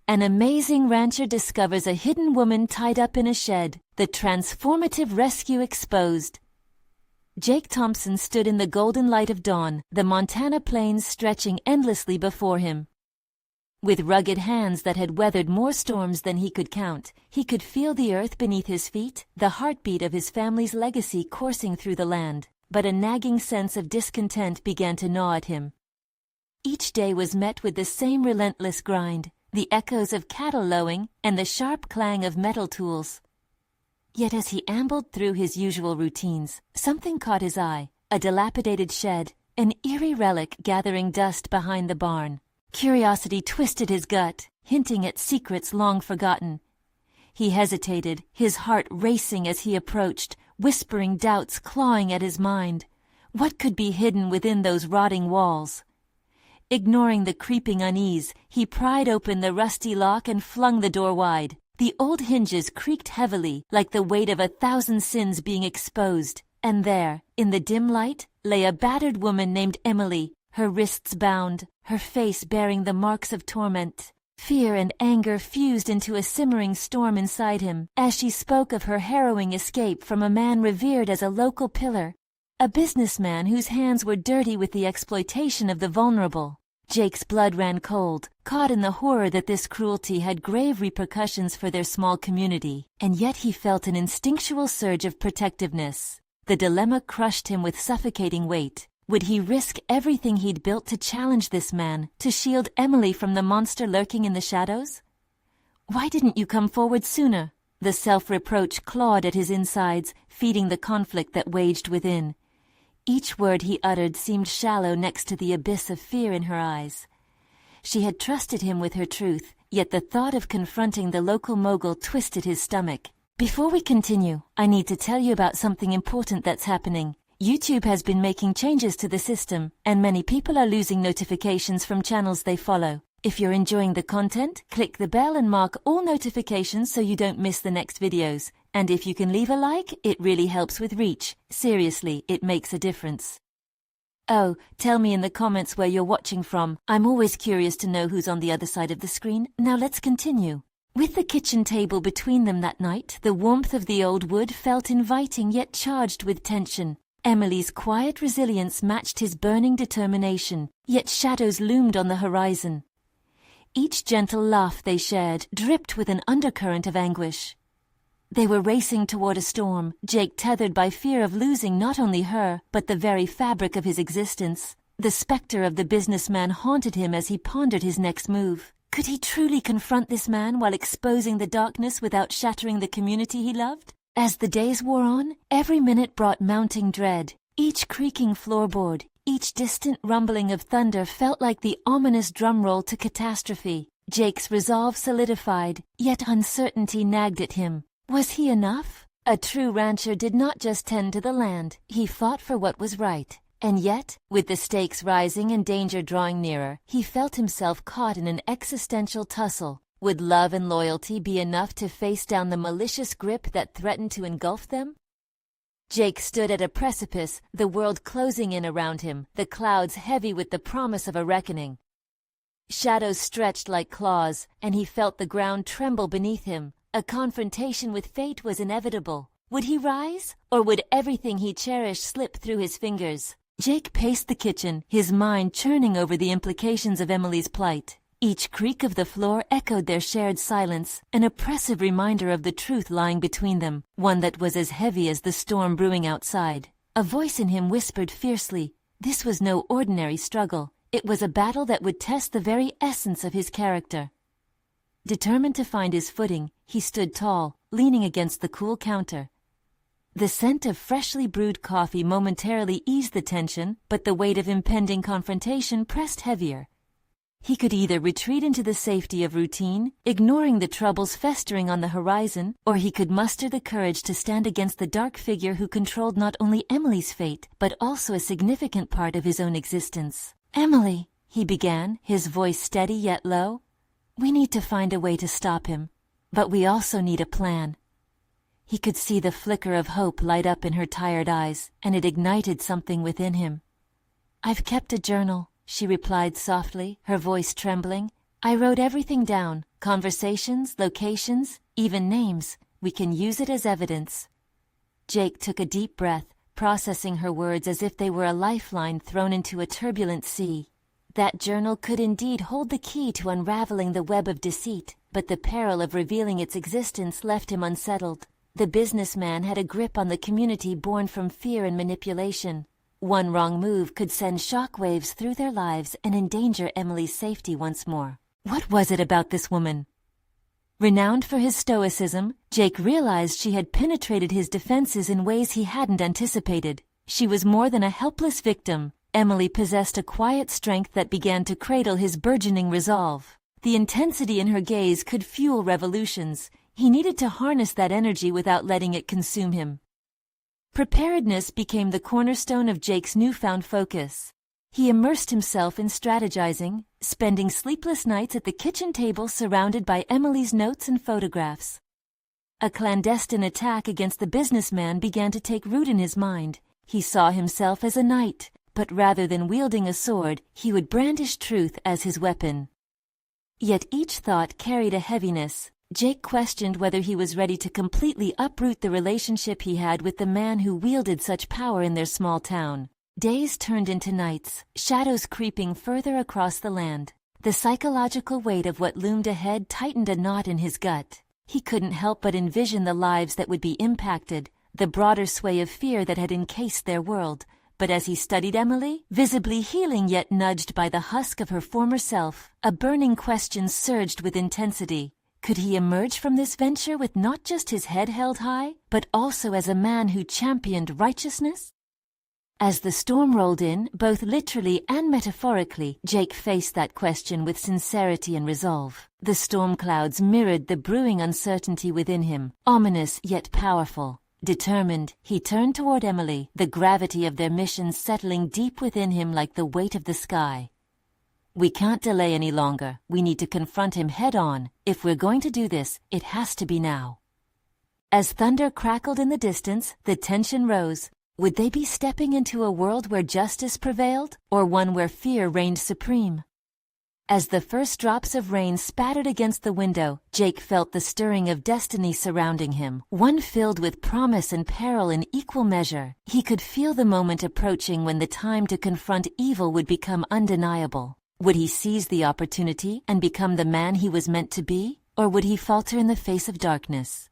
An amazing rancher discovers a hidden woman tied up in a shed. The transformative rescue exposed. Jake Thompson stood in the golden light of dawn, the Montana plains stretching endlessly before him. With rugged hands that had weathered more storms than he could count, he could feel the earth beneath his feet, the heartbeat of his family's legacy coursing through the land. But a nagging sense of discontent began to gnaw at him. Each day was met with the same relentless grind, the echoes of cattle lowing, and the sharp clang of metal tools. Yet as he ambled through his usual routines, something caught his eye, a dilapidated shed, an eerie relic gathering dust behind the barn. Curiosity twisted his gut, hinting at secrets long forgotten. He hesitated, his heart racing as he approached, whispering doubts clawing at his mind. What could be hidden within those rotting walls? Ignoring the creeping unease, he pried open the rusty lock and flung the door wide. The old hinges creaked heavily, like the weight of 1,000 sins being exposed. And there, in the dim light, lay a battered woman named Emily, her wrists bound, her face bearing the marks of torment. Fear and anger fused into a simmering storm inside him as she spoke of her harrowing escape from a man revered as a local pillar. A businessman whose hands were dirty with the exploitation of the vulnerable. Jake's blood ran cold, caught in the horror that this cruelty had grave repercussions for their small community, and yet he felt an instinctual surge of protectiveness. The dilemma crushed him with suffocating weight. Would he risk everything he'd built to challenge this man, to shield Emily from the monster lurking in the shadows? Why didn't you come forward sooner? The self-reproach clawed at his insides, feeding the conflict that waged within. Each word he uttered seemed shallow next to the abyss of fear in her eyes. She had trusted him with her truth, yet the thought of confronting the local mogul twisted his stomach. Before we continue, I need to tell you about something important that's happening. YouTube has been making changes to the system, and many people are losing notifications from channels they follow. If you're enjoying the content, click the bell and mark all notifications so you don't miss the next videos. And if you can leave a like, it really helps with reach. Seriously, it makes a difference. Oh, tell me in the comments where you're watching from. I'm always curious to know who's on the other side of the screen. Now let's continue. With the kitchen table between them that night, the warmth of the old wood felt inviting yet charged with tension. Emily's quiet resilience matched his burning determination, yet shadows loomed on the horizon. Each gentle laugh they shared dripped with an undercurrent of anguish. They were racing toward a storm, Jake tethered by fear of losing not only her, but the very fabric of his existence. The specter of the businessman haunted him as he pondered his next move. Could he truly confront this man while exposing the darkness without shattering the community he loved? As the days wore on, every minute brought mounting dread. Each creaking floorboard, each distant rumbling of thunder felt like the ominous drumroll to catastrophe. Jake's resolve solidified, yet uncertainty nagged at him. Was he enough? A true rancher did not just tend to the land, he fought for what was right. And yet, with the stakes rising and danger drawing nearer, he felt himself caught in an existential tussle. Would love and loyalty be enough to face down the malicious grip that threatened to engulf them? Jake stood at a precipice, the world closing in around him, the clouds heavy with the promise of a reckoning. Shadows stretched like claws, and he felt the ground tremble beneath him. A confrontation with fate was inevitable. Would he rise, or would everything he cherished slip through his fingers? Jake paced the kitchen, his mind churning over the implications of Emily's plight. Each creak of the floor echoed their shared silence, an oppressive reminder of the truth lying between them, one that was as heavy as the storm brewing outside. A voice in him whispered fiercely, this was no ordinary struggle. It was a battle that would test the very essence of his character. Determined to find his footing, he stood tall, leaning against the cool counter. The scent of freshly brewed coffee momentarily eased the tension, but the weight of impending confrontation pressed heavier. He could either retreat into the safety of routine, ignoring the troubles festering on the horizon, or he could muster the courage to stand against the dark figure who controlled not only Emily's fate, but also a significant part of his own existence. "Emily," he began, his voice steady yet low, "we need to find a way to stop him, but we also need a plan." He could see the flicker of hope light up in her tired eyes, and it ignited something within him. "I've kept a journal," she replied softly, her voice trembling. "I wrote everything down, Conversations, locations, even names. We can use it as evidence. Jake took a deep breath, processing her words as if they were a lifeline thrown into a turbulent sea. That journal could indeed hold the key to unraveling the web of deceit, but the peril of revealing its existence left him unsettled. The businessman had a grip on the community born from fear and manipulation. One wrong move could send shockwaves through their lives and endanger Emily's safety once more. What was it about this woman? Renowned for his stoicism, Jake realized she had penetrated his defenses in ways he hadn't anticipated. She was more than a helpless victim. Emily possessed a quiet strength that began to cradle his burgeoning resolve. The intensity in her gaze could fuel revolutions. He needed to harness that energy without letting it consume him. Preparedness became the cornerstone of Jake's newfound focus. He immersed himself in strategizing, spending sleepless nights at the kitchen table surrounded by Emily's notes and photographs. A clandestine attack against the businessman began to take root in his mind. He saw himself as a knight, but rather than wielding a sword, he would brandish truth as his weapon. Yet each thought carried a heaviness. Jake questioned whether he was ready to completely uproot the relationship he had with the man who wielded such power in their small town. Days turned into nights, shadows creeping further across the land. The psychological weight of what loomed ahead tightened a knot in his gut. He couldn't help but envision the lives that would be impacted, the broader sway of fear that had encased their world. But as he studied Emily, visibly healing yet nudged by the husk of her former self, a burning question surged with intensity. Could he emerge from this venture with not just his head held high, but also as a man who championed righteousness? As the storm rolled in, both literally and metaphorically, Jake faced that question with sincerity and resolve. The storm clouds mirrored the brewing uncertainty within him, ominous yet powerful. Determined, he turned toward Emily, the gravity of their mission settling deep within him like the weight of the sky. We can't delay any longer. We need to confront him head-on. If we're going to do this, it has to be now. As thunder crackled in the distance, the tension rose. Would they be stepping into a world where justice prevailed, or one where fear reigned supreme? As the first drops of rain spattered against the window, Jake felt the stirring of destiny surrounding him, one filled with promise and peril in equal measure. He could feel the moment approaching when the time to confront evil would become undeniable. Would he seize the opportunity and become the man he was meant to be, or would he falter in the face of darkness?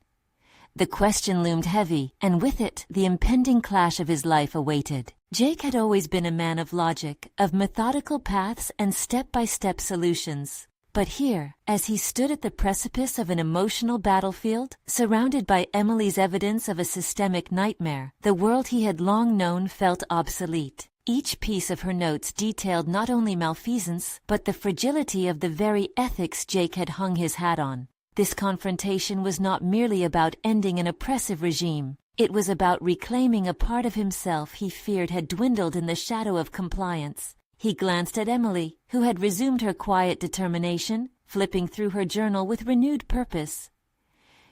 The question loomed heavy, and with it, the impending clash of his life awaited. Jake had always been a man of logic, of methodical paths and step-by-step solutions. But here, as he stood at the precipice of an emotional battlefield, surrounded by Emily's evidence of a systemic nightmare, the world he had long known felt obsolete. Each piece of her notes detailed not only malfeasance, but the fragility of the very ethics Jake had hung his hat on. This confrontation was not merely about ending an oppressive regime. It was about reclaiming a part of himself he feared had dwindled in the shadow of compliance. He glanced at Emily, who had resumed her quiet determination, flipping through her journal with renewed purpose.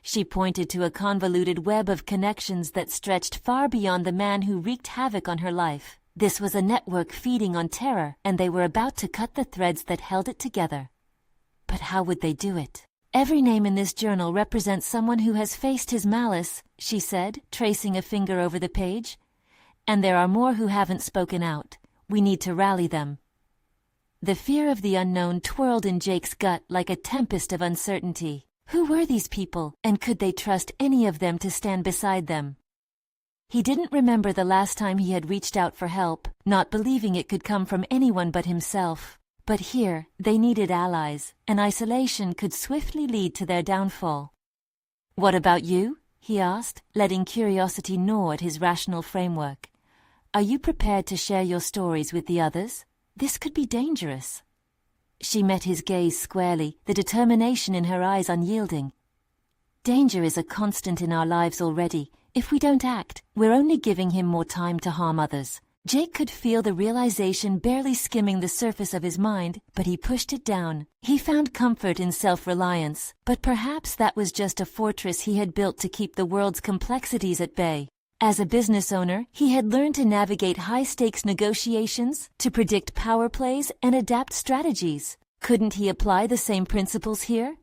She pointed to a convoluted web of connections that stretched far beyond the man who wreaked havoc on her life. This was a network feeding on terror, and they were about to cut the threads that held it together. But how would they do it? Every name in this journal represents someone who has faced his malice, she said, tracing a finger over the page. And there are more who haven't spoken out. We need to rally them. The fear of the unknown twirled in Jake's gut like a tempest of uncertainty. Who were these people, and could they trust any of them to stand beside them? He didn't remember the last time he had reached out for help, not believing it could come from anyone but himself. But here, they needed allies, and isolation could swiftly lead to their downfall. "What about you?" he asked, letting curiosity gnaw at his rational framework. "Are you prepared to share your stories with the others? This could be dangerous." She met his gaze squarely, the determination in her eyes unyielding. "Danger is a constant in our lives already. If we don't act, we're only giving him more time to harm others." Jake could feel the realization barely skimming the surface of his mind, but he pushed it down. He found comfort in self-reliance, but perhaps that was just a fortress he had built to keep the world's complexities at bay. As a business owner, he had learned to navigate high-stakes negotiations, to predict power plays, and adapt strategies. Couldn't he apply the same principles here?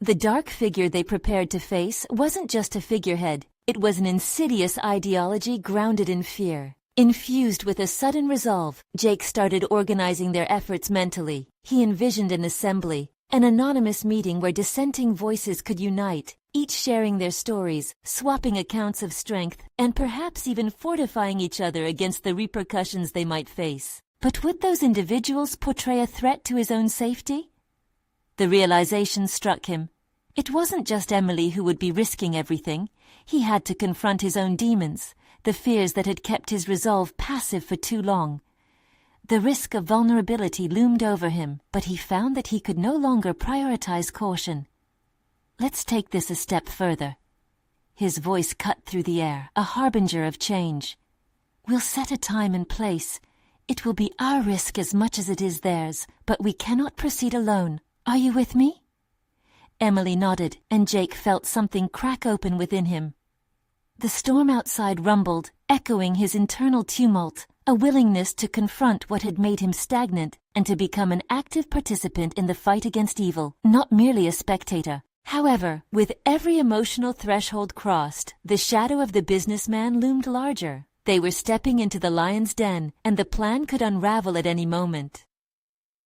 The dark figure they prepared to face wasn't just a figurehead. It was an insidious ideology grounded in fear. Infused with a sudden resolve, Jake started organizing their efforts mentally. He envisioned an assembly, an anonymous meeting where dissenting voices could unite, each sharing their stories, swapping accounts of strength, and perhaps even fortifying each other against the repercussions they might face. But would those individuals portray a threat to his own safety? The realization struck him. It wasn't just Emily who would be risking everything. He had to confront his own demons, the fears that had kept his resolve passive for too long. The risk of vulnerability loomed over him, but he found that he could no longer prioritize caution. Let's take this a step further. His voice cut through the air, a harbinger of change. We'll set a time and place. It will be our risk as much as it is theirs, but we cannot proceed alone. Are you with me? Emily nodded, and Jake felt something crack open within him. The storm outside rumbled, echoing his internal tumult, a willingness to confront what had made him stagnant and to become an active participant in the fight against evil, not merely a spectator. However, with every emotional threshold crossed, the shadow of the businessman loomed larger. They were stepping into the lion's den, and the plan could unravel at any moment.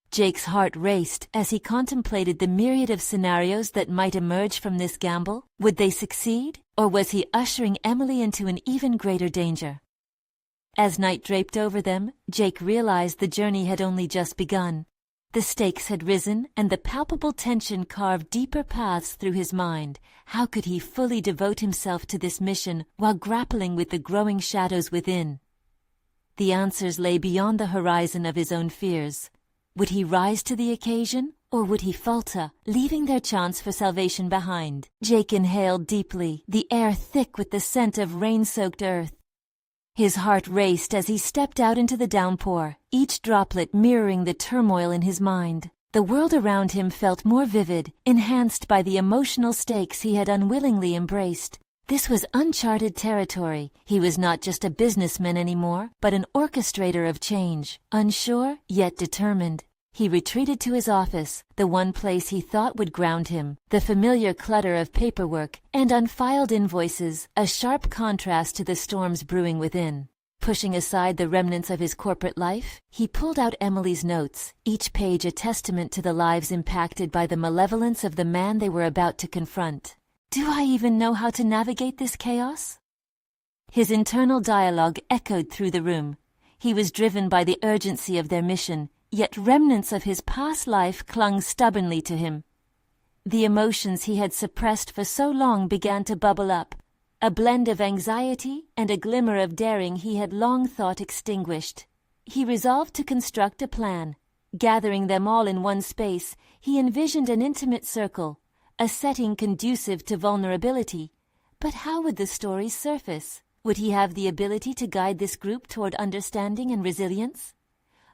Jake's heart raced as he contemplated the myriad of scenarios that might emerge from this gamble. Would they succeed, or was he ushering Emily into an even greater danger? As night draped over them, Jake realized the journey had only just begun. The stakes had risen, and the palpable tension carved deeper paths through his mind. How could he fully devote himself to this mission while grappling with the growing shadows within? The answers lay beyond the horizon of his own fears. Would he rise to the occasion, or would he falter, leaving their chance for salvation behind? Jake inhaled deeply, the air thick with the scent of rain-soaked earth. His heart raced as he stepped out into the downpour, each droplet mirroring the turmoil in his mind. The world around him felt more vivid, enhanced by the emotional stakes he had unwillingly embraced. This was uncharted territory. He was not just a businessman anymore, but an orchestrator of change, unsure yet determined. He retreated to his office, the one place he thought would ground him. The familiar clutter of paperwork and unfiled invoices, a sharp contrast to the storms brewing within. Pushing aside the remnants of his corporate life, he pulled out Emily's notes, each page a testament to the lives impacted by the malevolence of the man they were about to confront. Do I even know how to navigate this chaos? His internal dialogue echoed through the room. He was driven by the urgency of their mission, yet remnants of his past life clung stubbornly to him. The emotions he had suppressed for so long began to bubble up, a blend of anxiety and a glimmer of daring he had long thought extinguished. He resolved to construct a plan. Gathering them all in one space, he envisioned an intimate circle, a setting conducive to vulnerability. But how would the stories surface? Would he have the ability to guide this group toward understanding and resilience?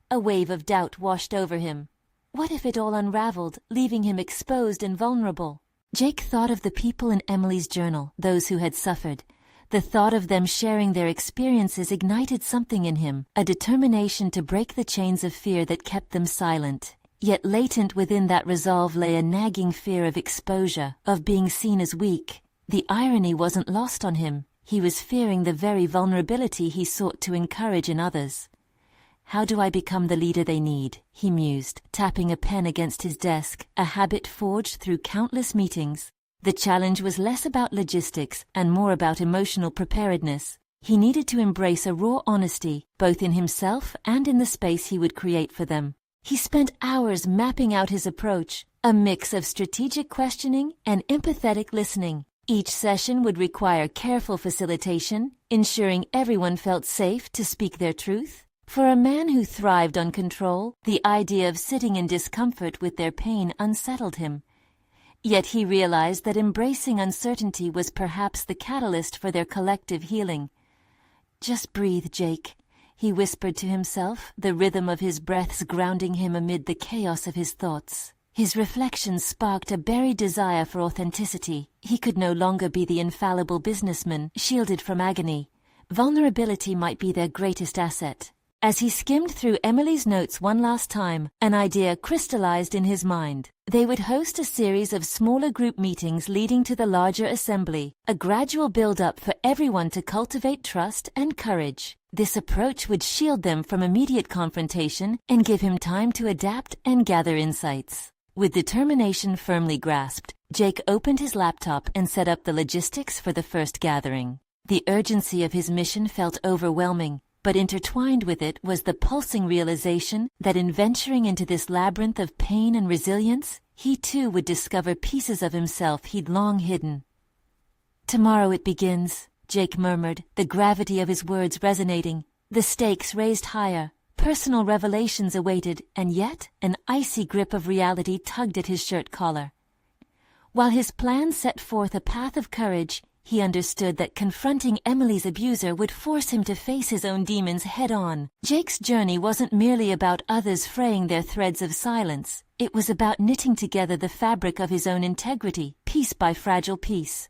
A wave of doubt washed over him. What if it all unraveled, leaving him exposed and vulnerable? Jake thought of the people in Emily's journal, those who had suffered. The thought of them sharing their experiences ignited something in him, a determination to break the chains of fear that kept them silent. Yet latent within that resolve lay a nagging fear of exposure, of being seen as weak. The irony wasn't lost on him. He was fearing the very vulnerability he sought to encourage in others. How do I become the leader they need? He mused, tapping a pen against his desk, a habit forged through countless meetings. The challenge was less about logistics and more about emotional preparedness. He needed to embrace a raw honesty, both in himself and in the space he would create for them. He spent hours mapping out his approach, a mix of strategic questioning and empathetic listening. Each session would require careful facilitation, ensuring everyone felt safe to speak their truth. For a man who thrived on control, the idea of sitting in discomfort with their pain unsettled him. Yet he realized that embracing uncertainty was perhaps the catalyst for their collective healing. Just breathe, Jake, he whispered to himself, the rhythm of his breaths grounding him amid the chaos of his thoughts. His reflections sparked a buried desire for authenticity. He could no longer be the infallible businessman, shielded from agony. Vulnerability might be their greatest asset. As he skimmed through Emily's notes one last time, an idea crystallized in his mind. They would host a series of smaller group meetings leading to the larger assembly, a gradual build-up for everyone to cultivate trust and courage. This approach would shield them from immediate confrontation and give him time to adapt and gather insights. With determination firmly grasped, Jake opened his laptop and set up the logistics for the first gathering. The urgency of his mission felt overwhelming, but intertwined with it was the pulsing realization that in venturing into this labyrinth of pain and resilience, he too would discover pieces of himself he'd long hidden. "Tomorrow it begins," Jake murmured, the gravity of his words resonating. The stakes raised higher, personal revelations awaited, and yet an icy grip of reality tugged at his shirt collar. While his plan set forth a path of courage, he understood that confronting Emily's abuser would force him to face his own demons head-on. Jake's journey wasn't merely about others fraying their threads of silence. It was about knitting together the fabric of his own integrity, piece by fragile piece.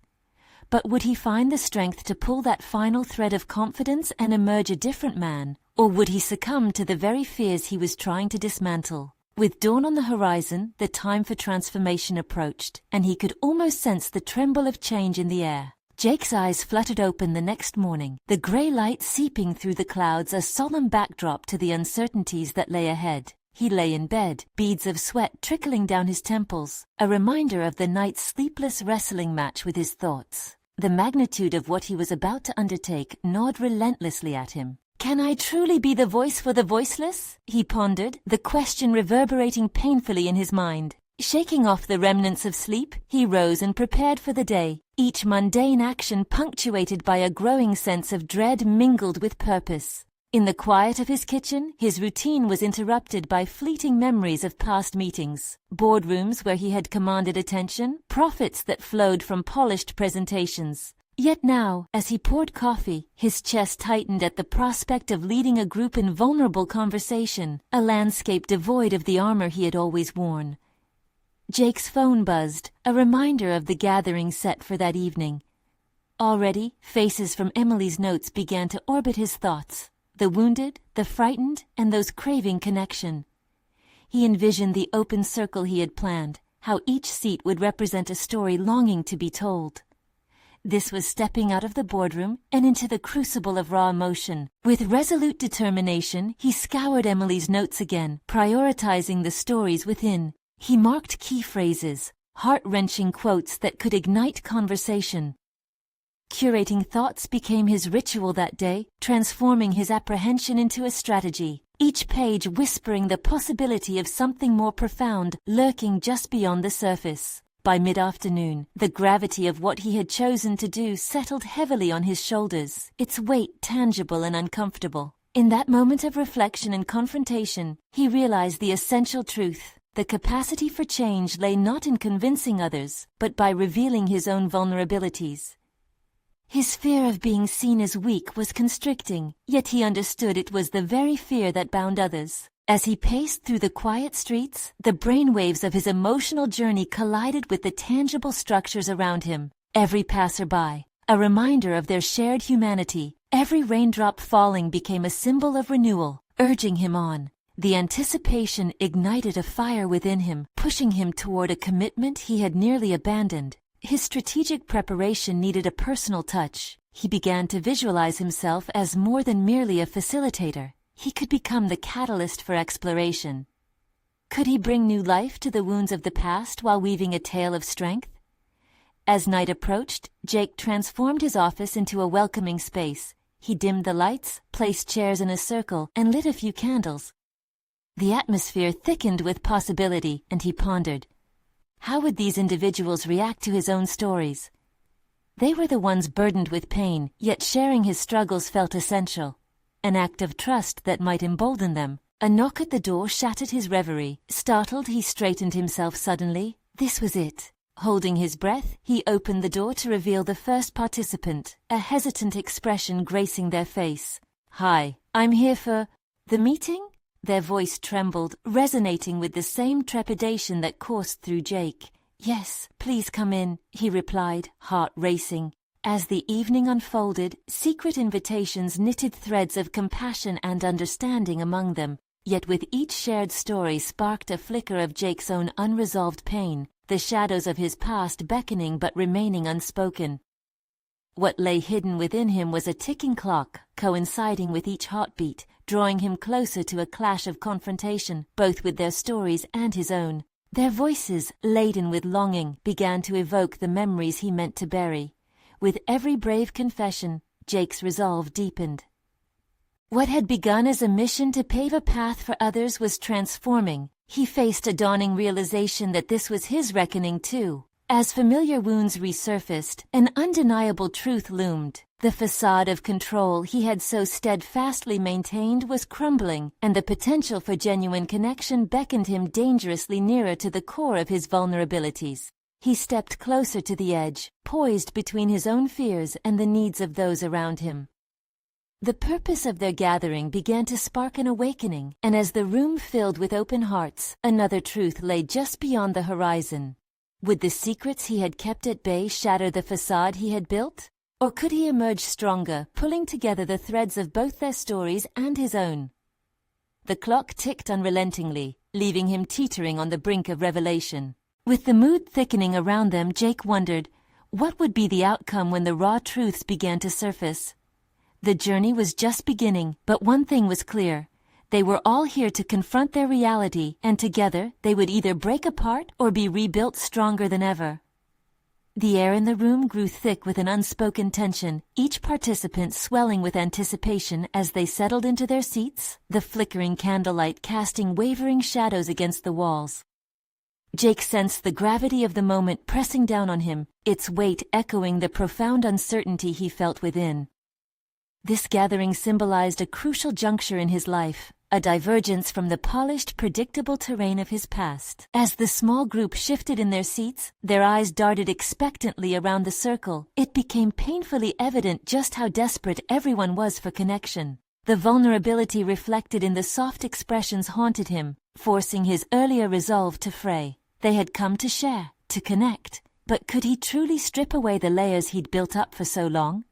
But would he find the strength to pull that final thread of confidence and emerge a different man? Or would he succumb to the very fears he was trying to dismantle? With dawn on the horizon, the time for transformation approached, and he could almost sense the tremble of change in the air. Jake's eyes fluttered open the next morning, the grey light seeping through the clouds, a solemn backdrop to the uncertainties that lay ahead. He lay in bed, beads of sweat trickling down his temples, a reminder of the night's sleepless wrestling match with his thoughts. The magnitude of what he was about to undertake gnawed relentlessly at him. "Can I truly be the voice for the voiceless?" he pondered, the question reverberating painfully in his mind. Shaking off the remnants of sleep, he rose and prepared for the day, each mundane action punctuated by a growing sense of dread mingled with purpose. In the quiet of his kitchen, his routine was interrupted by fleeting memories of past meetings, boardrooms where he had commanded attention, profits that flowed from polished presentations. Yet now, as he poured coffee, his chest tightened at the prospect of leading a group in vulnerable conversation, a landscape devoid of the armor he had always worn. Jake's phone buzzed, a reminder of the gathering set for that evening. Already, faces from Emily's notes began to orbit his thoughts. The wounded, the frightened, and those craving connection. He envisioned the open circle he had planned, how each seat would represent a story longing to be told. This was stepping out of the boardroom and into the crucible of raw emotion. With resolute determination, he scoured Emily's notes again, prioritizing the stories within. He marked key phrases, heart-wrenching quotes that could ignite conversation. Curating thoughts became his ritual that day, transforming his apprehension into a strategy, each page whispering the possibility of something more profound lurking just beyond the surface. By mid-afternoon, the gravity of what he had chosen to do settled heavily on his shoulders, its weight tangible and uncomfortable. In that moment of reflection and confrontation, he realized the essential truth. The capacity for change lay not in convincing others, but by revealing his own vulnerabilities. His fear of being seen as weak was constricting, yet he understood it was the very fear that bound others. As he paced through the quiet streets, the brainwaves of his emotional journey collided with the tangible structures around him. Every passerby, a reminder of their shared humanity. Every raindrop falling became a symbol of renewal, urging him on. The anticipation ignited a fire within him, pushing him toward a commitment he had nearly abandoned. His strategic preparation needed a personal touch. He began to visualize himself as more than merely a facilitator. He could become the catalyst for exploration. Could he bring new life to the wounds of the past while weaving a tale of strength? As night approached, Jake transformed his office into a welcoming space. He dimmed the lights, placed chairs in a circle, and lit a few candles. The atmosphere thickened with possibility, and he pondered. How would these individuals react to his own stories? They were the ones burdened with pain, yet sharing his struggles felt essential. An act of trust that might embolden them. A knock at the door shattered his reverie. Startled, he straightened himself suddenly. This was it. Holding his breath, he opened the door to reveal the first participant, a hesitant expression gracing their face. "Hi, I'm here for the meeting?" Their voice trembled, resonating with the same trepidation that coursed through Jake. "Yes, please come in," he replied, heart racing. As the evening unfolded, secret invitations knitted threads of compassion and understanding among them. Yet with each shared story sparked a flicker of Jake's own unresolved pain, the shadows of his past beckoning but remaining unspoken. What lay hidden within him was a ticking clock, coinciding with each heartbeat, drawing him closer to a clash of confrontation, both with their stories and his own. Their voices, laden with longing, began to evoke the memories he meant to bury. With every brave confession, Jake's resolve deepened. What had begun as a mission to pave a path for others was transforming. He faced a dawning realization that this was his reckoning too. As familiar wounds resurfaced, an undeniable truth loomed. The facade of control he had so steadfastly maintained was crumbling, and the potential for genuine connection beckoned him dangerously nearer to the core of his vulnerabilities. He stepped closer to the edge, poised between his own fears and the needs of those around him. The purpose of their gathering began to spark an awakening, and as the room filled with open hearts, another truth lay just beyond the horizon. Would the secrets he had kept at bay shatter the facade he had built? Or could he emerge stronger, pulling together the threads of both their stories and his own? The clock ticked unrelentingly, leaving him teetering on the brink of revelation. With the mood thickening around them, Jake wondered, what would be the outcome when the raw truths began to surface? The journey was just beginning, but one thing was clear. They were all here to confront their reality, and together they would either break apart or be rebuilt stronger than ever. The air in the room grew thick with an unspoken tension, each participant swelling with anticipation as they settled into their seats, the flickering candlelight casting wavering shadows against the walls. Jake sensed the gravity of the moment pressing down on him, its weight echoing the profound uncertainty he felt within. This gathering symbolized a crucial juncture in his life, a divergence from the polished, predictable terrain of his past. As the small group shifted in their seats, their eyes darted expectantly around the circle. It became painfully evident just how desperate everyone was for connection. The vulnerability reflected in the soft expressions haunted him, forcing his earlier resolve to fray. They had come to share, to connect, but could he truly strip away the layers he'd built up for so long?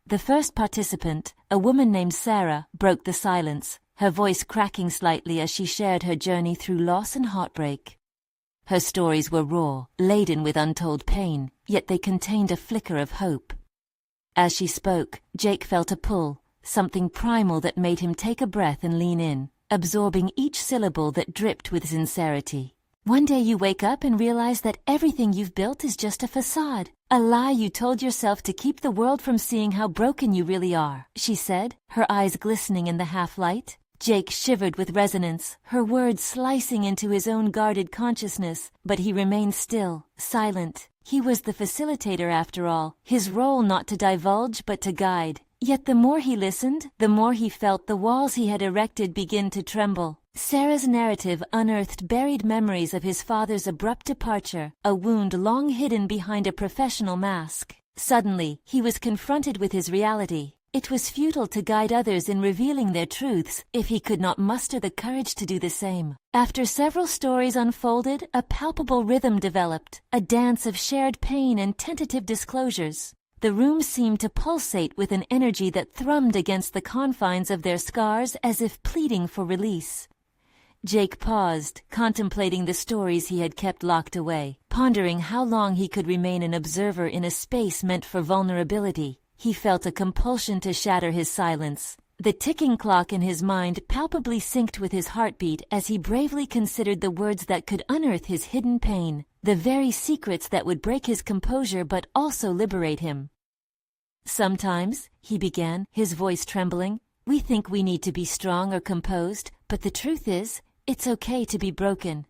The first participant, a woman named Sarah, broke the silence, her voice cracking slightly as she shared her journey through loss and heartbreak. Her stories were raw, laden with untold pain, yet they contained a flicker of hope. As she spoke, Jake felt a pull, something primal that made him take a breath and lean in, absorbing each syllable that dripped with sincerity. One day you wake up and realize that everything you've built is just a facade, a lie you told yourself to keep the world from seeing how broken you really are, she said, her eyes glistening in the half-light. Jake shivered with resonance, her words slicing into his own guarded consciousness, but he remained still, silent. He was the facilitator after all, his role not to divulge but to guide. Yet the more he listened, the more he felt the walls he had erected begin to tremble. Sarah's narrative unearthed buried memories of his father's abrupt departure, a wound long hidden behind a professional mask. Suddenly, he was confronted with his reality. It was futile to guide others in revealing their truths if he could not muster the courage to do the same. After several stories unfolded, a palpable rhythm developed, a dance of shared pain and tentative disclosures. The room seemed to pulsate with an energy that thrummed against the confines of their scars as if pleading for release. Jake paused, contemplating the stories he had kept locked away, pondering how long he could remain an observer in a space meant for vulnerability. He felt a compulsion to shatter his silence. The ticking clock in his mind palpably synced with his heartbeat as he bravely considered the words that could unearth his hidden pain, the very secrets that would break his composure but also liberate him. Sometimes, he began, his voice trembling, we think we need to be strong or composed, but the truth is, it's okay to be broken.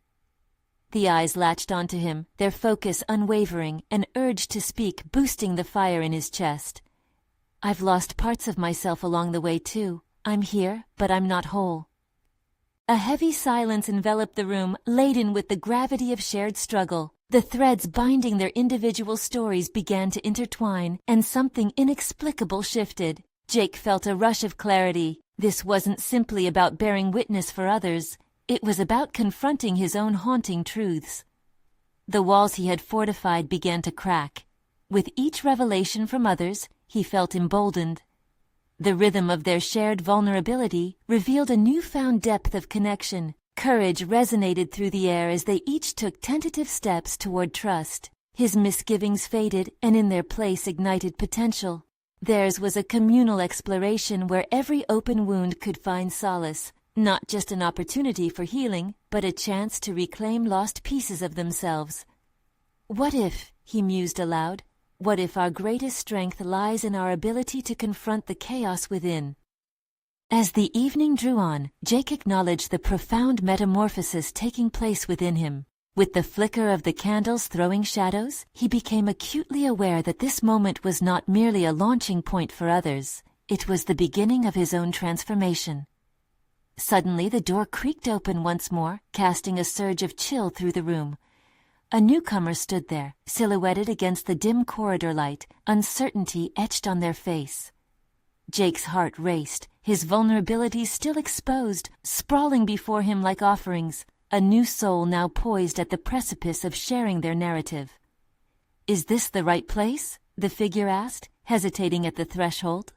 The eyes latched onto him, their focus unwavering, an urge to speak boosting the fire in his chest. I've lost parts of myself along the way too. I'm here, but I'm not whole. A heavy silence enveloped the room, laden with the gravity of shared struggle. The threads binding their individual stories began to intertwine, and something inexplicable shifted. Jake felt a rush of clarity. This wasn't simply about bearing witness for others. It was about confronting his own haunting truths. The walls he had fortified began to crack. With each revelation from others, he felt emboldened. The rhythm of their shared vulnerability revealed a newfound depth of connection. Courage resonated through the air as they each took tentative steps toward trust. His misgivings faded, and in their place ignited potential. Theirs was a communal exploration where every open wound could find solace, not just an opportunity for healing, but a chance to reclaim lost pieces of themselves. What if, he mused aloud, what if our greatest strength lies in our ability to confront the chaos within? As the evening drew on, Jake acknowledged the profound metamorphosis taking place within him. With the flicker of the candles throwing shadows, he became acutely aware that this moment was not merely a launching point for others, it was the beginning of his own transformation. Suddenly the door creaked open once more, casting a surge of chill through the room. A newcomer stood there, silhouetted against the dim corridor light, uncertainty etched on their face. Jake's heart raced, his vulnerabilities still exposed, sprawling before him like offerings, a new soul now poised at the precipice of sharing their narrative. "Is this the right place?" the figure asked, hesitating at the threshold.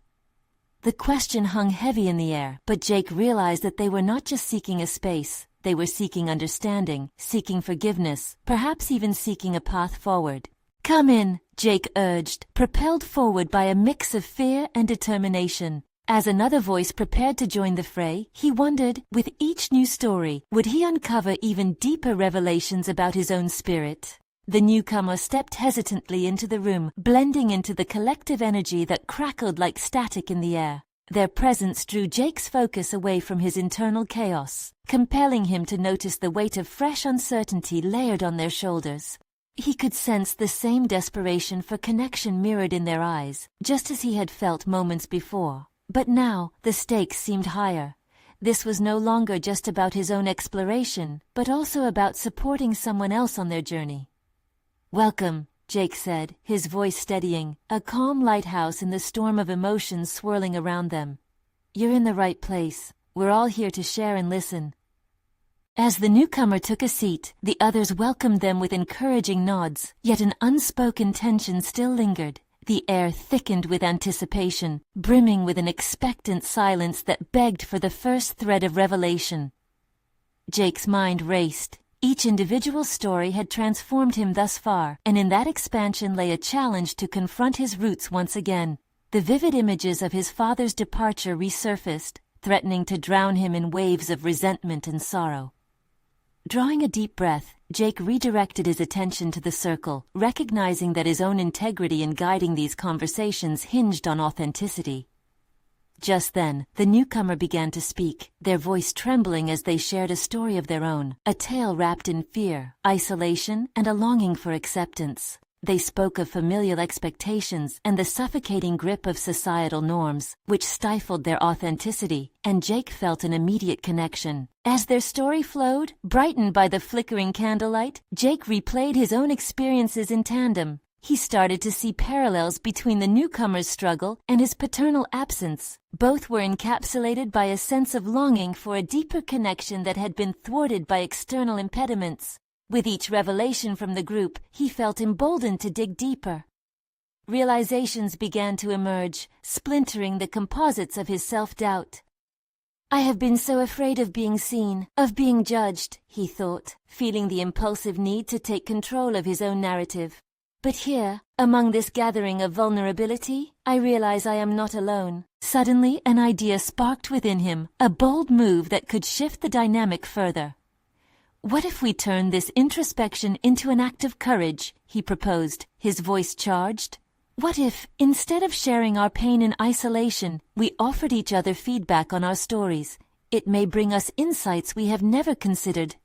The question hung heavy in the air, but Jake realized that they were not just seeking a space, they were seeking understanding, seeking forgiveness, perhaps even seeking a path forward. "Come in," Jake urged, propelled forward by a mix of fear and determination. As another voice prepared to join the fray, he wondered, with each new story, would he uncover even deeper revelations about his own spirit? The newcomer stepped hesitantly into the room, blending into the collective energy that crackled like static in the air. Their presence drew Jake's focus away from his internal chaos, compelling him to notice the weight of fresh uncertainty layered on their shoulders. He could sense the same desperation for connection mirrored in their eyes, just as he had felt moments before. But now, the stakes seemed higher. This was no longer just about his own exploration, but also about supporting someone else on their journey. "Welcome," Jake said, his voice steadying, a calm lighthouse in the storm of emotions swirling around them. "You're in the right place. We're all here to share and listen." As the newcomer took a seat, the others welcomed them with encouraging nods, yet an unspoken tension still lingered. The air thickened with anticipation, brimming with an expectant silence that begged for the first thread of revelation. Jake's mind raced. Each individual story had transformed him thus far, and in that expansion lay a challenge to confront his roots once again. The vivid images of his father's departure resurfaced, threatening to drown him in waves of resentment and sorrow. Drawing a deep breath, Jake redirected his attention to the circle, recognizing that his own integrity in guiding these conversations hinged on authenticity. Just then, the newcomer began to speak, their voice trembling as they shared a story of their own, a tale wrapped in fear, isolation, and a longing for acceptance. They spoke of familial expectations and the suffocating grip of societal norms, which stifled their authenticity, and Jake felt an immediate connection. As their story flowed, brightened by the flickering candlelight, Jake replayed his own experiences in tandem. He started to see parallels between the newcomer's struggle and his paternal absence. Both were encapsulated by a sense of longing for a deeper connection that had been thwarted by external impediments. With each revelation from the group, he felt emboldened to dig deeper. Realizations began to emerge, splintering the composites of his self-doubt. "I have been so afraid of being seen, of being judged," he thought, feeling the impulsive need to take control of his own narrative. "But here, among this gathering of vulnerability, I realize I am not alone." Suddenly, an idea sparked within him, a bold move that could shift the dynamic further. "What if we turn this introspection into an act of courage?" he proposed, his voice charged. "What if, instead of sharing our pain in isolation, we offered each other feedback on our stories? It may bring us insights we have never considered."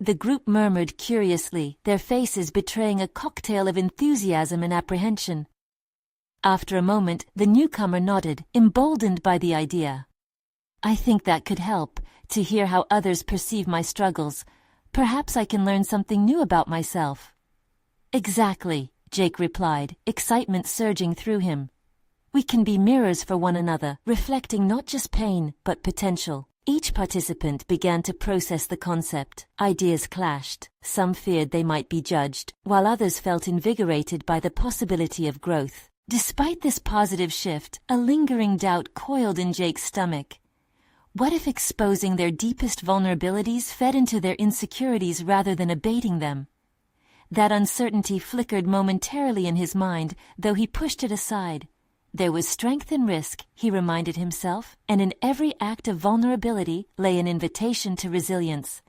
The group murmured curiously, their faces betraying a cocktail of enthusiasm and apprehension. After a moment, the newcomer nodded, emboldened by the idea. "I think that could help, to hear how others perceive my struggles. Perhaps I can learn something new about myself." "Exactly," Jake replied, excitement surging through him. "We can be mirrors for one another, reflecting not just pain, but potential." Each participant began to process the concept. Ideas clashed. Some feared they might be judged, while others felt invigorated by the possibility of growth. Despite this positive shift, a lingering doubt coiled in Jake's stomach. What if exposing their deepest vulnerabilities fed into their insecurities rather than abating them? That uncertainty flickered momentarily in his mind, though he pushed it aside. There was strength in risk, he reminded himself, and in every act of vulnerability lay an invitation to resilience.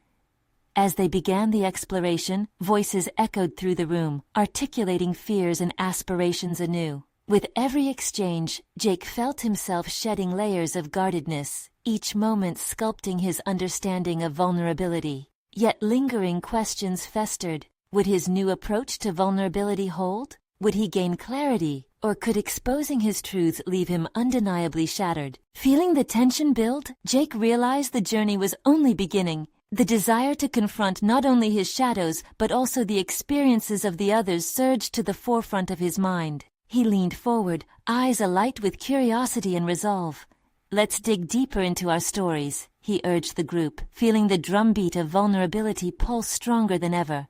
As they began the exploration, voices echoed through the room, articulating fears and aspirations anew. With every exchange, Jake felt himself shedding layers of guardedness, each moment sculpting his understanding of vulnerability. Yet lingering questions festered. Would his new approach to vulnerability hold? Would he gain clarity, or could exposing his truths leave him undeniably shattered? Feeling the tension build, Jake realized the journey was only beginning. The desire to confront not only his shadows but also the experiences of the others surged to the forefront of his mind. He leaned forward, eyes alight with curiosity and resolve. "Let's dig deeper into our stories," he urged the group, feeling the drumbeat of vulnerability pulse stronger than ever.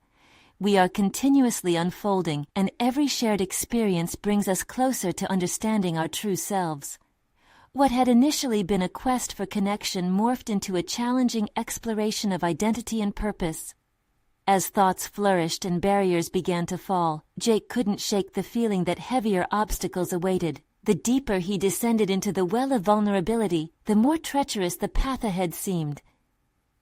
"We are continuously unfolding, and every shared experience brings us closer to understanding our true selves." What had initially been a quest for connection morphed into a challenging exploration of identity and purpose. As thoughts flourished and barriers began to fall, Jake couldn't shake the feeling that heavier obstacles awaited. The deeper he descended into the well of vulnerability, the more treacherous the path ahead seemed.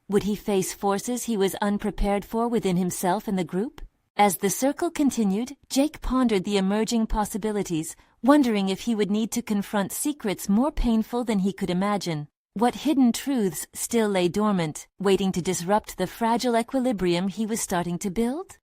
Would he face forces he was unprepared for within himself and the group? As the circle continued, Jake pondered the emerging possibilities, wondering if he would need to confront secrets more painful than he could imagine. What hidden truths still lay dormant, waiting to disrupt the fragile equilibrium he was starting to build?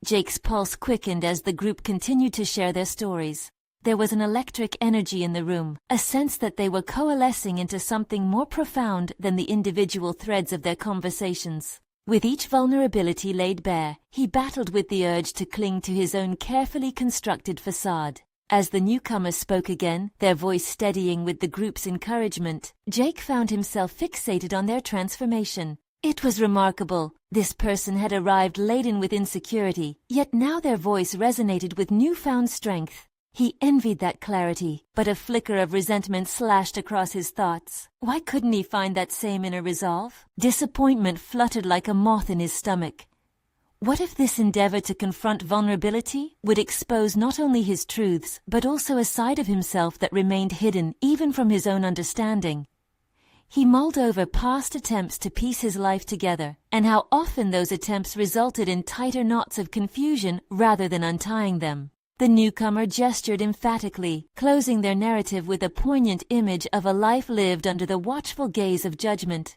Jake's pulse quickened as the group continued to share their stories. There was an electric energy in the room, a sense that they were coalescing into something more profound than the individual threads of their conversations. With each vulnerability laid bare, he battled with the urge to cling to his own carefully constructed facade. As the newcomers spoke again, their voice steadying with the group's encouragement, Jake found himself fixated on their transformation. It was remarkable. This person had arrived laden with insecurity, yet now their voice resonated with newfound strength. He envied that clarity, but a flicker of resentment slashed across his thoughts. Why couldn't he find that same inner resolve? Disappointment fluttered like a moth in his stomach. What if this endeavor to confront vulnerability would expose not only his truths, but also a side of himself that remained hidden even from his own understanding? He mulled over past attempts to piece his life together, and how often those attempts resulted in tighter knots of confusion rather than untying them. The newcomer gestured emphatically, closing their narrative with a poignant image of a life lived under the watchful gaze of judgment.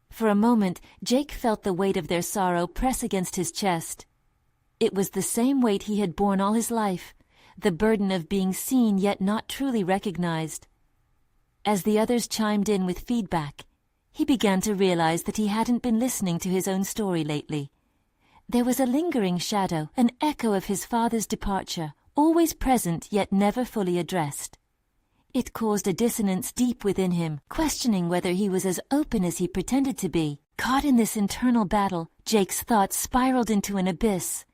For a moment, Jake felt the weight of their sorrow press against his chest. It was the same weight he had borne all his life, the burden of being seen yet not truly recognized. As the others chimed in with feedback, he began to realize that he hadn't been listening to his own story lately. There was a lingering shadow, an echo of his father's departure, always present yet never fully addressed. It caused a dissonance deep within him, questioning whether he was as open as he pretended to be. Caught in this internal battle, Jake's thoughts spiraled into an abyss.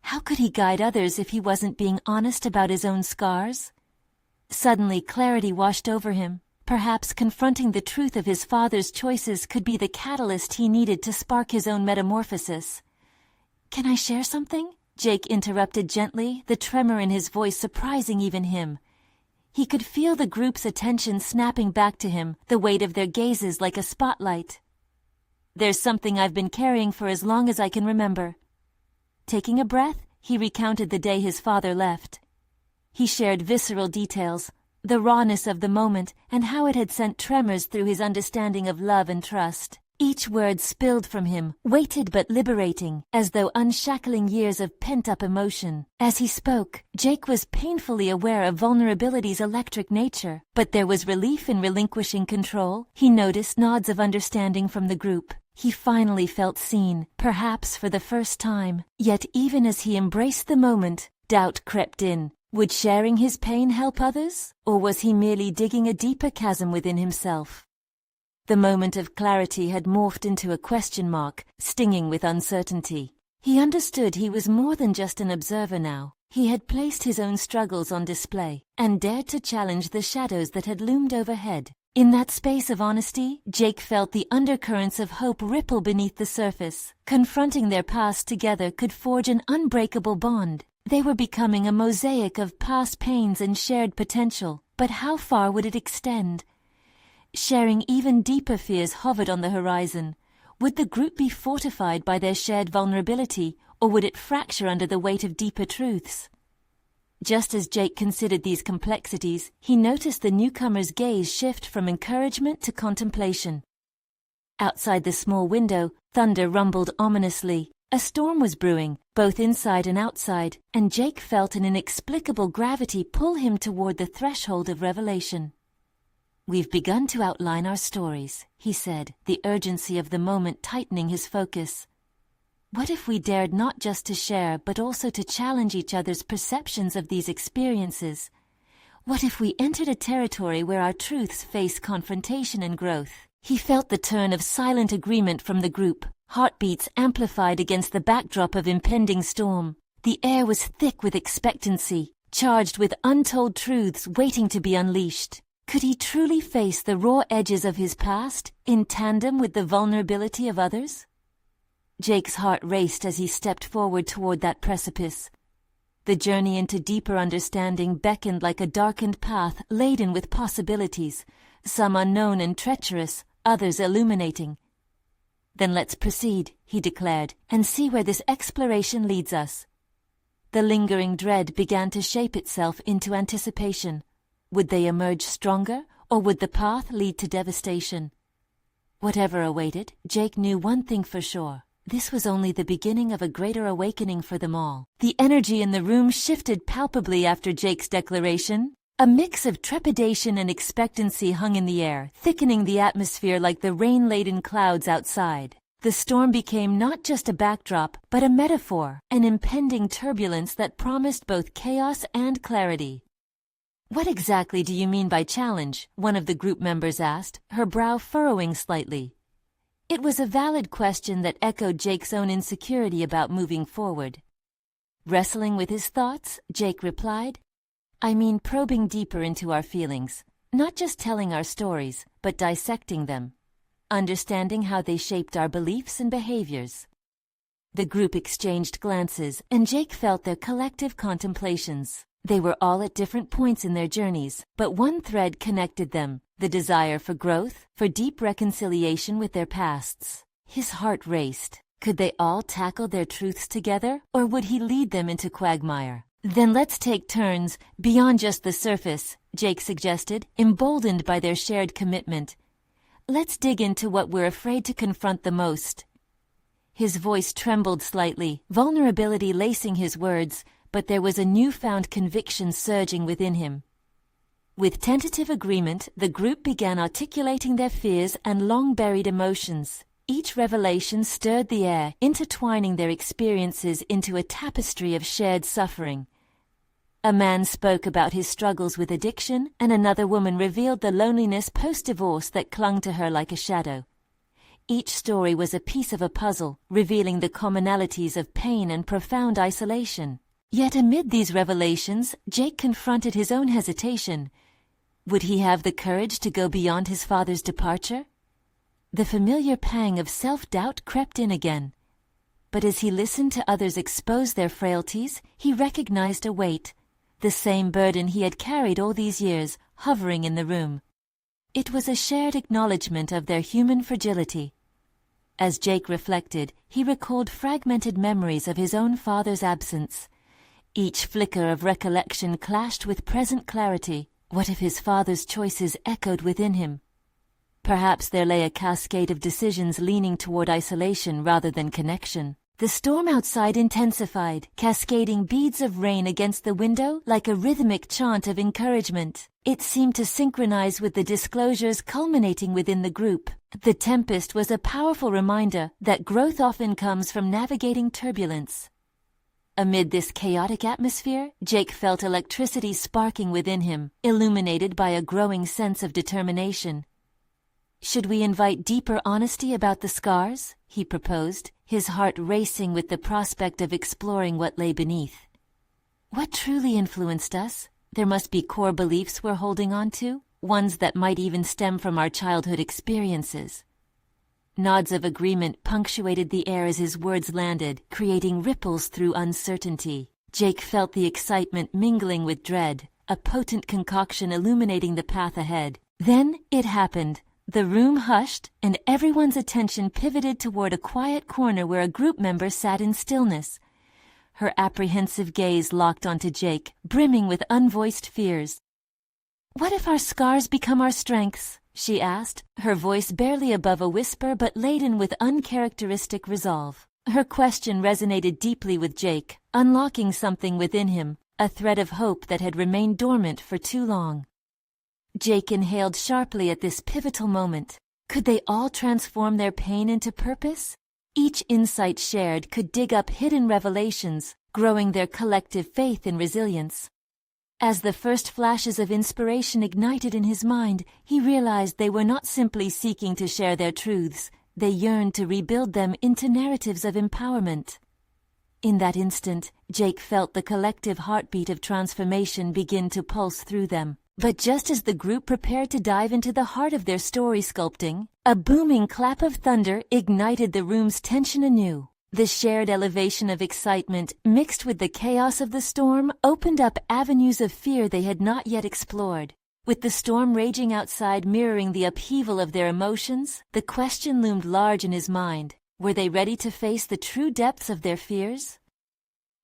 How could he guide others if he wasn't being honest about his own scars? Suddenly clarity washed over him. Perhaps confronting the truth of his father's choices could be the catalyst he needed to spark his own metamorphosis. "Can I share something?" Jake interrupted gently, the tremor in his voice surprising even him. He could feel the group's attention snapping back to him, the weight of their gazes like a spotlight. "There's something I've been carrying for as long as I can remember." Taking a breath, he recounted the day his father left. He shared visceral details, the rawness of the moment, and how it had sent tremors through his understanding of love and trust. Each word spilled from him, weighted but liberating, as though unshackling years of pent-up emotion. As he spoke, Jake was painfully aware of vulnerability's electric nature, but there was relief in relinquishing control. He noticed nods of understanding from the group. He finally felt seen, perhaps for the first time. Yet even as he embraced the moment, doubt crept in. Would sharing his pain help others, or was he merely digging a deeper chasm within himself? The moment of clarity had morphed into a question mark, stinging with uncertainty. He understood he was more than just an observer now. He had placed his own struggles on display, and dared to challenge the shadows that had loomed overhead. In that space of honesty, Jake felt the undercurrents of hope ripple beneath the surface. Confronting their past together could forge an unbreakable bond. They were becoming a mosaic of past pains and shared potential. But how far would it extend? Sharing even deeper fears hovered on the horizon. Would the group be fortified by their shared vulnerability, or would it fracture under the weight of deeper truths? Just as Jake considered these complexities, he noticed the newcomer's gaze shift from encouragement to contemplation. Outside the small window, thunder rumbled ominously. A storm was brewing, both inside and outside, and Jake felt an inexplicable gravity pull him toward the threshold of revelation. "We've begun to outline our stories," he said, the urgency of the moment tightening his focus. "What if we dared not just to share, but also to challenge each other's perceptions of these experiences? What if we entered a territory where our truths face confrontation and growth?" He felt the turn of silent agreement from the group, heartbeats amplified against the backdrop of impending storm. The air was thick with expectancy, charged with untold truths waiting to be unleashed. Could he truly face the raw edges of his past, in tandem with the vulnerability of others? Jake's heart raced as he stepped forward toward that precipice. The journey into deeper understanding beckoned like a darkened path laden with possibilities, some unknown and treacherous, others illuminating. "Then let's proceed," he declared, "and see where this exploration leads us." The lingering dread began to shape itself into anticipation. Would they emerge stronger, or would the path lead to devastation? Whatever awaited, Jake knew one thing for sure. This was only the beginning of a greater awakening for them all. The energy in the room shifted palpably after Jake's declaration. A mix of trepidation and expectancy hung in the air, thickening the atmosphere like the rain-laden clouds outside. The storm became not just a backdrop, but a metaphor, an impending turbulence that promised both chaos and clarity. "What exactly do you mean by challenge?" one of the group members asked, her brow furrowing slightly. It was a valid question that echoed Jake's own insecurity about moving forward. Wrestling with his thoughts, Jake replied, "I mean probing deeper into our feelings, not just telling our stories, but dissecting them, understanding how they shaped our beliefs and behaviors." The group exchanged glances, and Jake felt their collective contemplations. They were all at different points in their journeys, but one thread connected them: the desire for growth, for deep reconciliation with their pasts. His heart raced. Could they all tackle their truths together, or would he lead them into quagmire? "Then let's take turns, beyond just the surface," Jake suggested, emboldened by their shared commitment. "Let's dig into what we're afraid to confront the most." His voice trembled slightly, vulnerability lacing his words, but there was a newfound conviction surging within him. With tentative agreement, the group began articulating their fears and long-buried emotions. Each revelation stirred the air, intertwining their experiences into a tapestry of shared suffering. A man spoke about his struggles with addiction, and another woman revealed the loneliness post-divorce that clung to her like a shadow. Each story was a piece of a puzzle, revealing the commonalities of pain and profound isolation. Yet amid these revelations, Jake confronted his own hesitation. Would he have the courage to go beyond his father's departure? The familiar pang of self-doubt crept in again. But as he listened to others expose their frailties, he recognized a weight, the same burden he had carried all these years, hovering in the room. It was a shared acknowledgement of their human fragility. As Jake reflected, he recalled fragmented memories of his own father's absence. Each flicker of recollection clashed with present clarity. What if his father's choices echoed within him? Perhaps there lay a cascade of decisions leaning toward isolation rather than connection. The storm outside intensified, cascading beads of rain against the window like a rhythmic chant of encouragement. It seemed to synchronize with the disclosures culminating within the group. The tempest was a powerful reminder that growth often comes from navigating turbulence. Amid this chaotic atmosphere, Jake felt electricity sparking within him, illuminated by a growing sense of determination. "Should we invite deeper honesty about the scars?" he proposed, his heart racing with the prospect of exploring what lay beneath. What truly influenced us? There must be core beliefs we're holding on to, ones that might even stem from our childhood experiences. Nods of agreement punctuated the air as his words landed, creating ripples through uncertainty. Jake felt the excitement mingling with dread, a potent concoction illuminating the path ahead. Then it happened. The room hushed, and everyone's attention pivoted toward a quiet corner where a group member sat in stillness. Her apprehensive gaze locked onto Jake, brimming with unvoiced fears. "What if our scars become our strengths?" she asked, her voice barely above a whisper but laden with uncharacteristic resolve. Her question resonated deeply with Jake, unlocking something within him, a thread of hope that had remained dormant for too long. Jake inhaled sharply at this pivotal moment. Could they all transform their pain into purpose? Each insight shared could dig up hidden revelations, growing their collective faith and resilience. As the first flashes of inspiration ignited in his mind, he realized they were not simply seeking to share their truths, they yearned to rebuild them into narratives of empowerment. In that instant, Jake felt the collective heartbeat of transformation begin to pulse through them. But just as the group prepared to dive into the heart of their story sculpting, a booming clap of thunder ignited the room's tension anew. The shared elevation of excitement, mixed with the chaos of the storm, opened up avenues of fear they had not yet explored. With the storm raging outside mirroring the upheaval of their emotions, the question loomed large in his mind. Were they ready to face the true depths of their fears?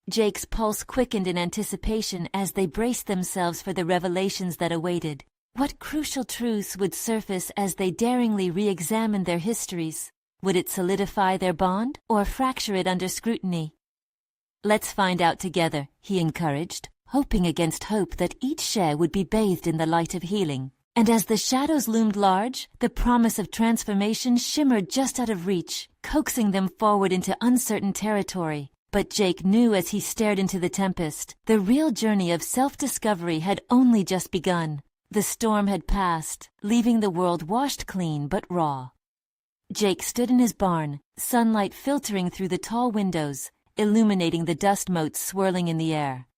Jake's pulse quickened in anticipation as they braced themselves for the revelations that awaited. What crucial truths would surface as they daringly re-examined their histories? Would it solidify their bond, or fracture it under scrutiny? "Let's find out together," he encouraged, hoping against hope that each share would be bathed in the light of healing. And as the shadows loomed large, the promise of transformation shimmered just out of reach, coaxing them forward into uncertain territory. But Jake knew as he stared into the tempest, the real journey of self-discovery had only just begun. The storm had passed, leaving the world washed clean but raw. Jake stood in his barn, sunlight filtering through the tall windows, illuminating the dust motes swirling in the air.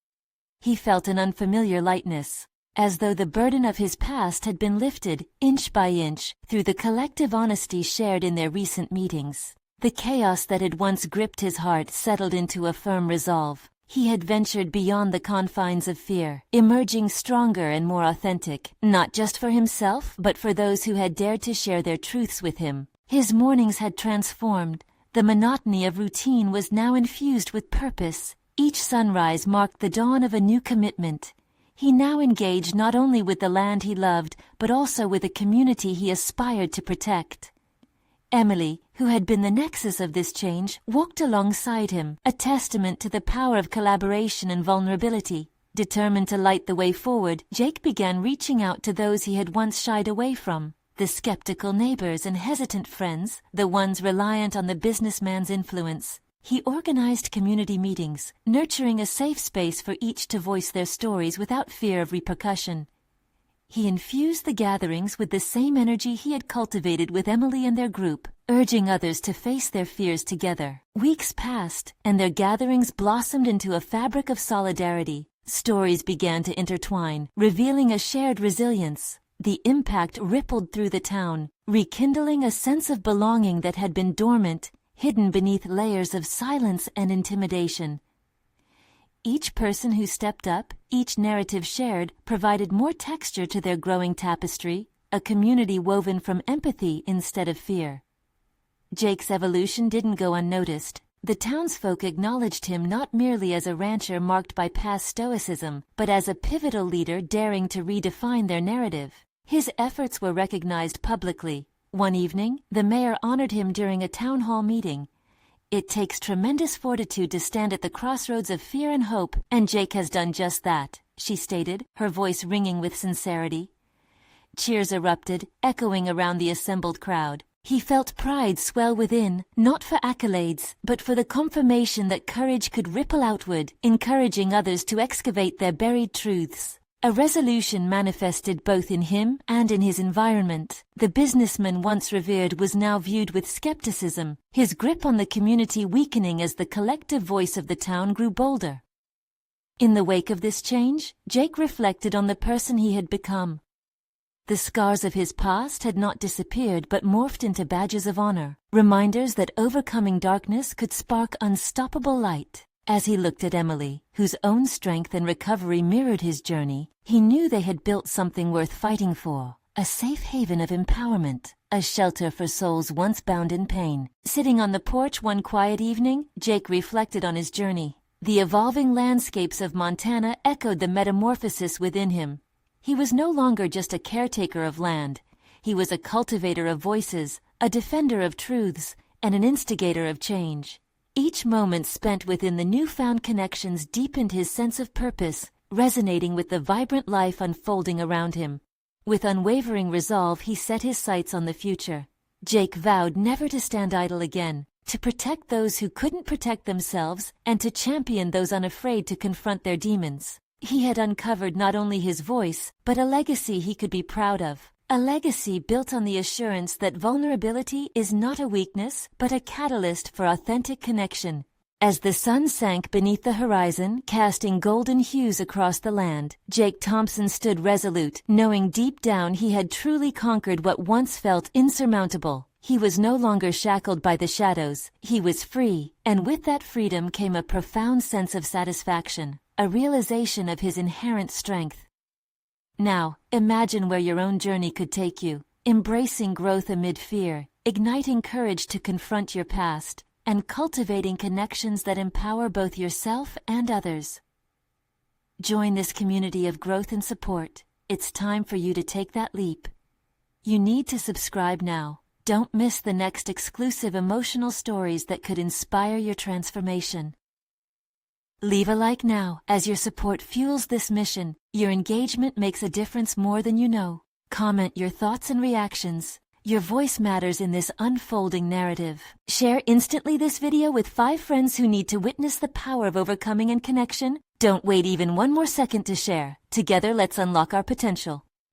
He felt an unfamiliar lightness, as though the burden of his past had been lifted, inch by inch, through the collective honesty shared in their recent meetings. The chaos that had once gripped his heart settled into a firm resolve. He had ventured beyond the confines of fear, emerging stronger and more authentic, not just for himself, but for those who had dared to share their truths with him. His mornings had transformed. The monotony of routine was now infused with purpose. Each sunrise marked the dawn of a new commitment. He now engaged not only with the land he loved, but also with a community he aspired to protect. Emily, who had been the nexus of this change, walked alongside him, a testament to the power of collaboration and vulnerability. Determined to light the way forward, Jake began reaching out to those he had once shied away from. The skeptical neighbors and hesitant friends, the ones reliant on the businessman's influence. He organized community meetings, nurturing a safe space for each to voice their stories without fear of repercussion. He infused the gatherings with the same energy he had cultivated with Emily and their group, urging others to face their fears together. Weeks passed, and their gatherings blossomed into a fabric of solidarity. Stories began to intertwine, revealing a shared resilience. The impact rippled through the town, rekindling a sense of belonging that had been dormant, hidden beneath layers of silence and intimidation. Each person who stepped up, each narrative shared, provided more texture to their growing tapestry, a community woven from empathy instead of fear. Jake's evolution didn't go unnoticed. The townsfolk acknowledged him not merely as a rancher marked by past stoicism, but as a pivotal leader daring to redefine their narrative. His efforts were recognized publicly. One evening, the mayor honored him during a town hall meeting. "It takes tremendous fortitude to stand at the crossroads of fear and hope, and Jake has done just that," she stated, her voice ringing with sincerity. Cheers erupted, echoing around the assembled crowd. He felt pride swell within, not for accolades, but for the confirmation that courage could ripple outward, encouraging others to excavate their buried truths. A resolution manifested both in him and in his environment. The businessman once revered was now viewed with skepticism, his grip on the community weakening as the collective voice of the town grew bolder. In the wake of this change, Jake reflected on the person he had become. The scars of his past had not disappeared but morphed into badges of honor, reminders that overcoming darkness could spark unstoppable light. As he looked at Emily, whose own strength and recovery mirrored his journey, he knew they had built something worth fighting for, a safe haven of empowerment, a shelter for souls once bound in pain. Sitting on the porch one quiet evening, Jake reflected on his journey. The evolving landscapes of Montana echoed the metamorphosis within him. He was no longer just a caretaker of land. He was a cultivator of voices, a defender of truths, and an instigator of change. Each moment spent within the newfound connections deepened his sense of purpose, resonating with the vibrant life unfolding around him. With unwavering resolve, he set his sights on the future. Jake vowed never to stand idle again, to protect those who couldn't protect themselves, and to champion those unafraid to confront their demons. He had uncovered not only his voice, but a legacy he could be proud of. A legacy built on the assurance that vulnerability is not a weakness, but a catalyst for authentic connection. As the sun sank beneath the horizon, casting golden hues across the land, Jake Thompson stood resolute, knowing deep down he had truly conquered what once felt insurmountable. He was no longer shackled by the shadows, he was free, and with that freedom came a profound sense of satisfaction, a realization of his inherent strength. Now, imagine where your own journey could take you, embracing growth amid fear, igniting courage to confront your past, and cultivating connections that empower both yourself and others. Join this community of growth and support. It's time for you to take that leap. You need to subscribe now. Don't miss the next exclusive emotional stories that could inspire your transformation. Leave a like now, as your support fuels this mission. Your engagement makes a difference more than you know. Comment your thoughts and reactions. Your voice matters in this unfolding narrative. Share instantly this video with 5 friends who need to witness the power of overcoming and connection. Don't wait even one more second to share. Together, let's unlock our potential.